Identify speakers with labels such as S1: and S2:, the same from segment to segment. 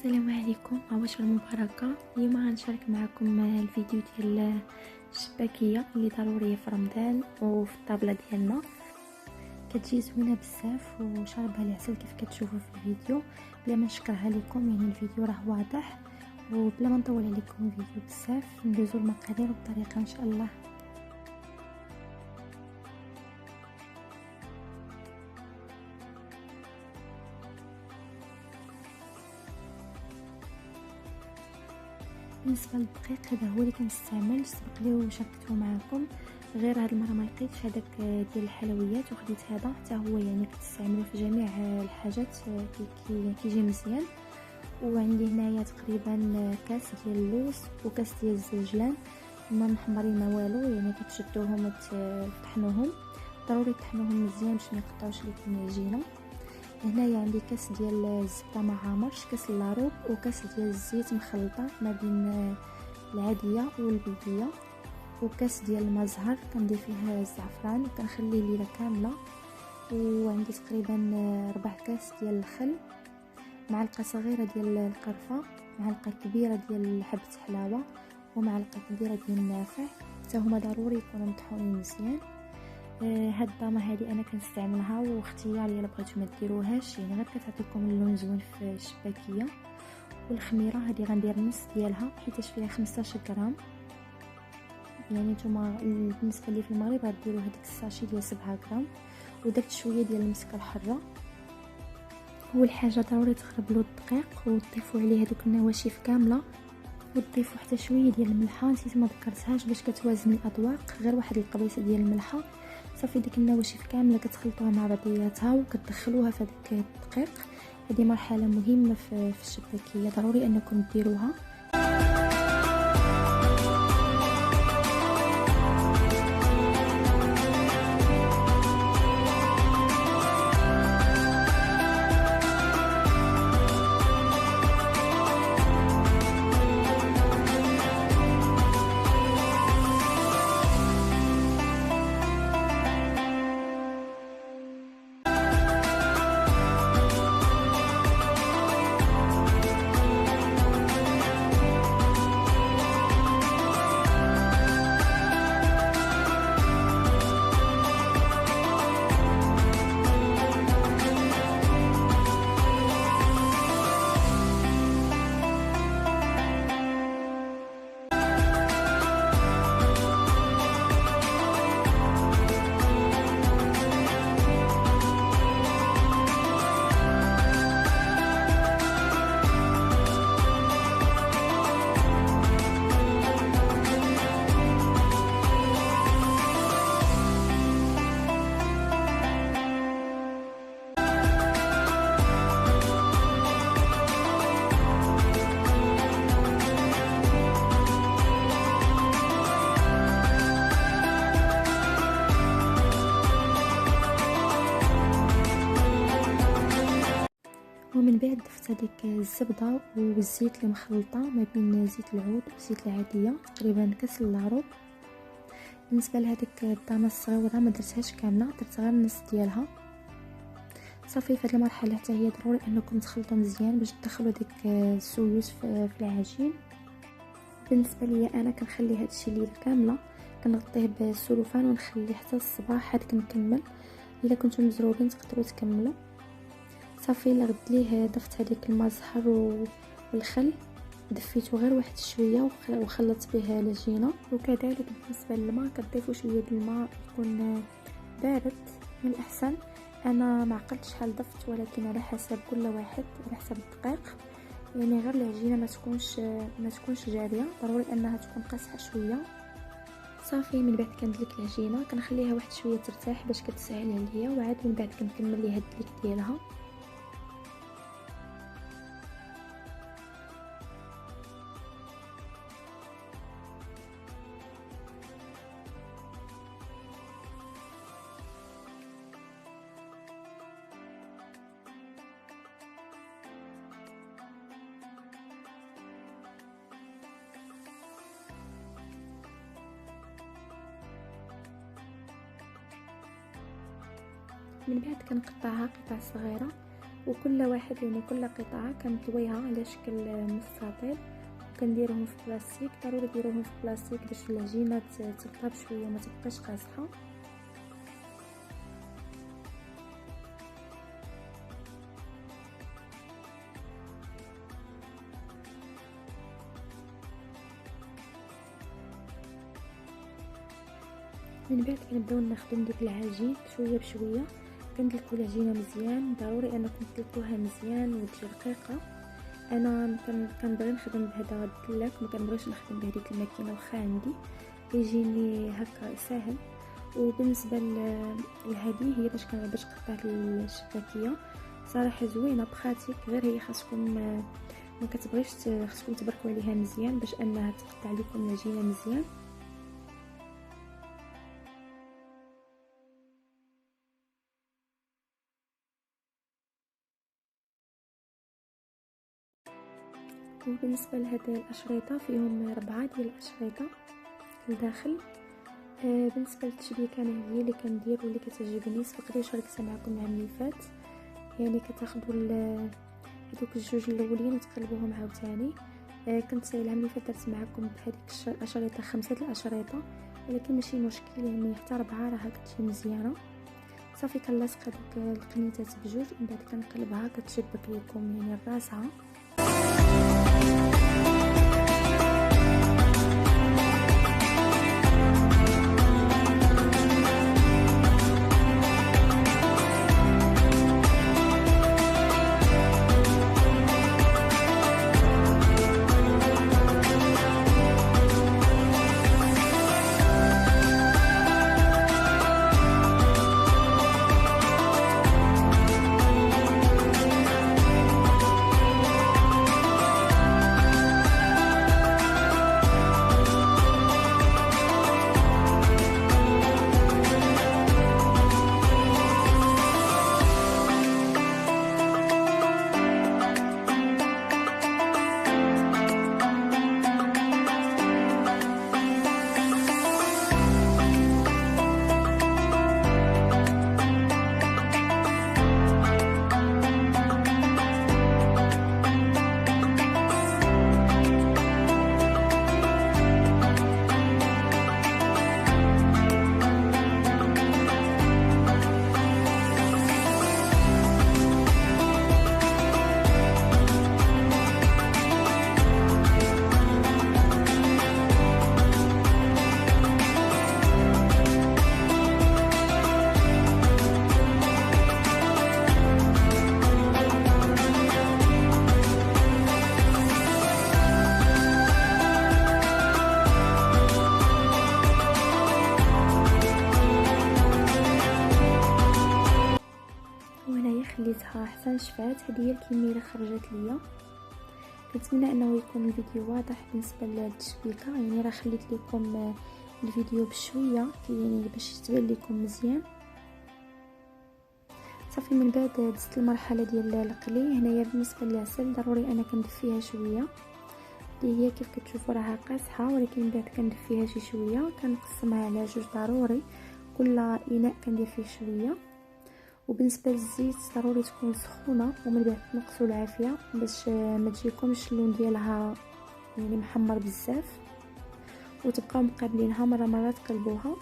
S1: السلام عليكم، عواشر المباركه. اليوم غنشارك معكم الفيديو ديال الشباكيه اللي ضروريه في رمضان وفي الطابله ديالنا. كتجي زوينه بزاف وشاربها العسل كيف كتشوفوا في الفيديو. بلا ما نشكرها لكم، يعني الفيديو راه واضح، وبلا ما نطول عليكم الفيديو بزاف ندوزو المقادير والطريقه ان شاء الله. بالنسبه للدقيق هذا هو اللي كنستعمل، سبق لي وشاركته معكم، غير هاد المره ما لقيتش هذاك ديال الحلويات وخديت هذا حتى هو، يعني كتستعملوه في جميع الحاجات كيجي مزيان. وعندي هنايا تقريبا كاس ديال اللوز وكاس ديال الزنجلان، هما محمرين ما والو، يعني كتشدوهم وتطحنوهم، ضروري تطحنوهم مزيان باش ما يقطعوش لكم العجينه. هنايا عندي كاس ديال الزبده ما عامرش، كاس لاروب، وكاس ديال الزيت مخلطه ما بين العاديه والبلديه، وكاس ديال الماء زهر كندير فيها الزعفران وكنخليه ليله كامله. وعندي تقريبا 4 كاس ديال الخل، معلقه صغيره ديال القرفه، معلقه كبيره ديال حبه حلاوه، ومعلقه كبيره ديال النافع، حتى هما ضروري يكونوا مطحونين مزيان. هاد الطامه هذه انا كنستعملها واختياري الا بغيتو ما ديروهاش، يعني غير كتعطيكم اللون زوين في الشباكيه. والخميره هذه غندير نص ديالها حيتاش فيها 15 غرام، يعني نتوما بالنسبه لي في المغرب غديروا هذيك الساشي ديال 7 غرام. ودرت شويه ديال المسكه الحره. اول حاجه ضروري تخربلوا الدقيق وتضيفوا عليه هذوك النواشف كامله، وتضيفوا حتى شويه ديال الملحه، نسيت ما ذكرتهاش باش كتوازن الاذواق، غير واحد القبيصه ديال الملحه. صافي ديك النواشف كامله كتخلطوها مع بعضياتها وكتدخلوها في هذاك الدقيق. هذه مرحله مهمه في الشباكيه، ضروري انكم ديروها. ومن بعد ضفت هذيك الزبده والزيت اللي مخلطه ما بين زيت العود وزيت العاديه، تقريبا كاس اللاروب. بالنسبه لهذيك الطامه الصغيره ما درتهاش كامله، درت غير النص ديالها. صافي في هذه المرحله حتى هي ضروري انكم تخلطوا مزيان باش تدخلوا ديك السويوس في العجين. بالنسبه لي انا كنخلي هذا الشيء ليله كامله، كنغطيه بالسلوفان ونخليه حتى الصباح عاد كنكمل. الا كنتم مزروبين تقدروا تكملوا. صافي الا غدت ليه ضفت هذيك الماء زهر والخل، دفيته غير واحد شويه وخلطت به العجينه. وكذلك بالنسبه للماء كتضيفوا شويه د الماء يكون بارد من الاحسن. انا ما عقلتش شحال ضفت، ولكن على حسب كل واحد، على حسب الدقيق، يعني غير العجينه ما تكونش جاريه، ضروري انها تكون قاصحه شويه. صافي من بعد كندلك العجينه كنخليها واحد شويه ترتاح باش كتسهل عليا، وعاد من بعد كنكمل ليها الدليك ديالها. من بعد كنقطعها قطع صغيره وكل واحد يعني كل قطعه كنطويها على شكل مستطيل، وكنديرهم في بلاستيك. ضروري ديروهم في بلاستيك باش العجينه ترطب شويه وما تبقاش قاصحه. من بعد كنبداو نخدم ديك العجين شويه بشويه. كندلكو العجينه مزيان، ضروري انكم تدلكوها مزيان وتجي رقيقه. انا كنبغي نخدم بهذا الدلاك، ما كنبغيش نخدم بهذيك الماكينه واخا عندي يجيني هكا ساهل. وبالنسبه لهذه هي باش قطعت الشباكيه صراحه زوينه بخاتيك، غير هي خاصكم ما كتبغيش خاصكم تبركوا عليها مزيان باش انها تقطع لكم العجينه مزيان. وبالنسبه لهاد الاشرطه فيهم 4 ديال الاشرطه لداخل. بالنسبه للتشبيكه انا هي اللي كندير واللي كتعجبني، سبق شاركتها معكم العام اللي فات. يعني كتاخذوا هذوك الجوج الاولين وتقلبوهم عاوتاني. كنت العام اللي فات درت معكم بهذيك الاشرطه 5 الاشرطه، ولكن ماشي مشكل يعني حتى 4 راه كتجي مزيانه. صافي كنلصق هذوك القنيتات بجوج ومن بعد كنقلبها كتشبك لكم يعني راسها. خليتها حتى نشفات. هذه هي الكميه اللي خرجت ليا. كنتمنى انه يكون الفيديو واضح بالنسبه للتشبيكه، يعني راه خليت لكم الفيديو بشويه يعني باش تبان لكم مزيان. صافي من بعد دزت المرحله ديال القلي. هنايا بالنسبه للعسل ضروري انا كندفيها شويه، اللي هي كيف كتشوفوا راها قاصحه، ولكن من بعد كندفيها شي شويه. كنقسمها على جوج، ضروري كل اناء كندير فيه شويه. وبالنسبه للزيت ضروري تكون سخونه، ومن بعد تنقصوا العافيه باش ما تجيكمش اللون ديالها يعني محمر بزاف، وتبقاو مقابلينها مره تقلبوها.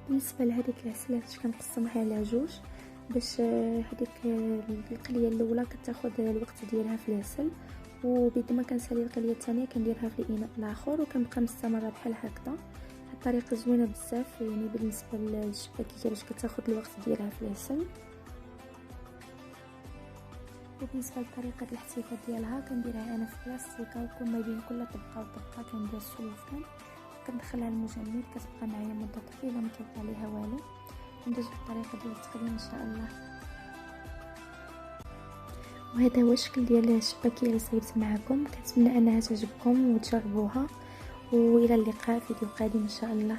S1: بالنسبه لهذيك العسلات كنقسمها على جوج، باش هذيك القليه الاولى كتاخذ الوقت ديالها في العسل، وبيد ما كنسالي القليه الثانيه كنديرها في الاناء الاخر وكنبقى مستمره بحال هكذا. هاد الطريقه زوينه بزاف يعني بالنسبه للشباكيه باش كتاخذ الوقت ديالها في العسل. وبالنسبه لطريقه الاحتفاظ ديالها كنديرها انا في بلاستيكه، وكل ما بين كل طبقه وطبقه كندير سلوفان كندخلها المجمد، كتبقى معايا مده طويله ما كيطلع عليها والو. ندوز بالطريقه ديال التقديم ان شاء الله. وهذا هو الشكل ديال الشباكيه اللي صايبت معكم، كنتمنى انها تعجبكم وتجربوها، والى اللقاء في فيديو قادم ان شاء الله.